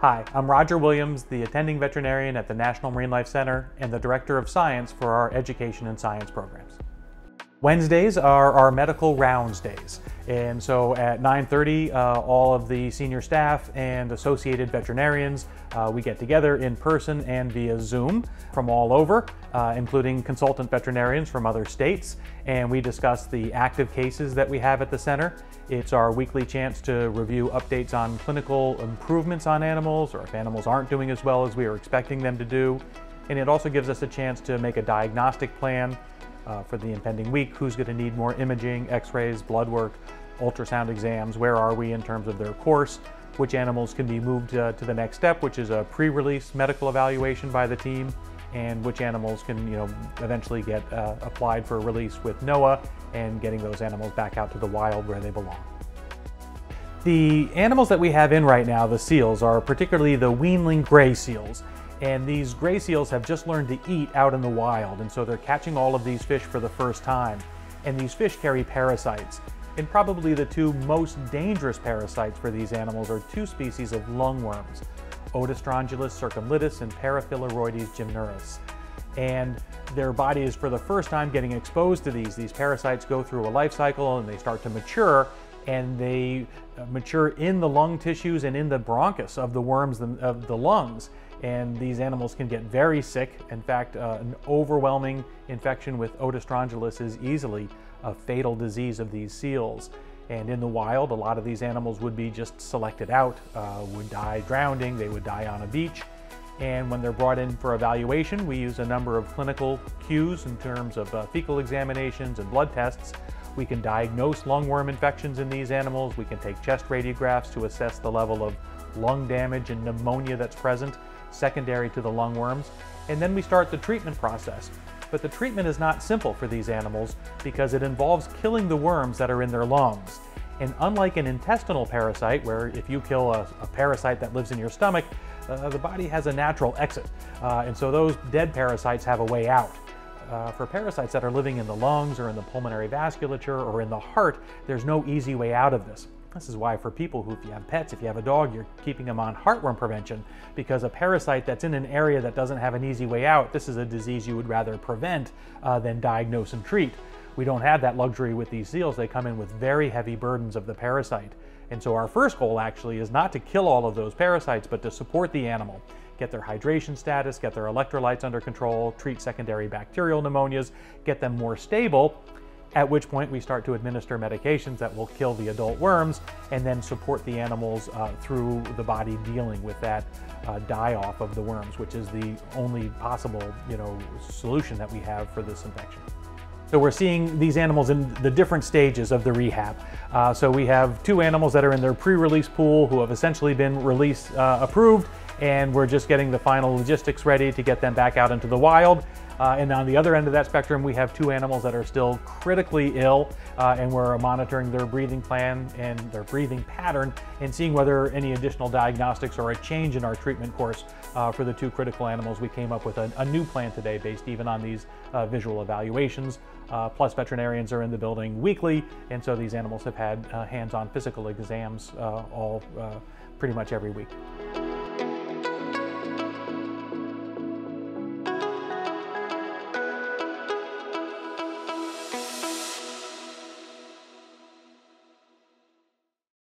Hi, I'm Roger Williams, the attending veterinarian at the National Marine Life Center and the Director of Science for our Education and Science programs. Wednesdays are our medical rounds days, and so at 9:30 all of the senior staff and associated veterinarians we get together in person and via Zoom from all over, including consultant veterinarians from other states, and we discuss the active cases that we have at the center. It's our weekly chance to review updates on clinical improvements on animals, or if animals aren't doing as well as we are expecting them to do, and it also gives us a chance to make a diagnostic plan for the impending week. Who's going to need more imaging, x-rays, blood work, ultrasound exams, where are we in terms of their course, which animals can be moved to the next step, which is a pre-release medical evaluation by the team, and which animals can eventually get applied for release with NOAA and getting those animals back out to the wild where they belong. The animals that we have in right now, the seals, are particularly the weanling gray seals. And these gray seals have just learned to eat out in the wild, and so they're catching all of these fish for the first time. And these fish carry parasites. And probably the two most dangerous parasites for these animals are two species of lungworms, Odostrongylus circumlitis and Paraphiloroides gymnurus. And their body is for the first time getting exposed to these. These parasites go through a life cycle and they start to mature, and they mature in the lung tissues and in the bronchus of the worms of the lungs. And these animals can get very sick. In fact, an overwhelming infection with Odostrongylus is easily a fatal disease of these seals. And in the wild, a lot of these animals would be just selected out, would die drowning, they would die on a beach. And when they're brought in for evaluation, we use a number of clinical cues in terms of fecal examinations and blood tests. We can diagnose lungworm infections in these animals. We can take chest radiographs to assess the level of lung damage and pneumonia that's present secondary to the lungworms. And then we start the treatment process. But the treatment is not simple for these animals because it involves killing the worms that are in their lungs. And unlike an intestinal parasite, where if you kill a parasite that lives in your stomach, the body has a natural exit. And so those dead parasites have a way out. For parasites that are living in the lungs or in the pulmonary vasculature or in the heart, there's no easy way out of this. This is why for people who, if you have pets, if you have a dog, you're keeping them on heartworm prevention, because a parasite that's in an area that doesn't have an easy way out, this is a disease you would rather prevent than diagnose and treat. We don't have that luxury with these seals. They come in with very heavy burdens of the parasite. And so our first goal actually is not to kill all of those parasites, but to support the animal, get their hydration status, get their electrolytes under control, treat secondary bacterial pneumonias, get them more stable, at which point we start to administer medications that will kill the adult worms and then support the animals through the body dealing with that die-off of the worms, which is the only possible solution that we have for this infection. So we're seeing these animals in the different stages of the rehab. So we have two animals that are in their pre-release pool who have essentially been release approved, and we're just getting the final logistics ready to get them back out into the wild. And on the other end of that spectrum, we have two animals that are still critically ill, and we're monitoring their breathing plan and their breathing pattern and seeing whether any additional diagnostics or a change in our treatment course for the two critical animals. We came up with a new plan today based even on these visual evaluations. Plus veterinarians are in the building weekly, and so these animals have had hands-on physical exams all pretty much every week.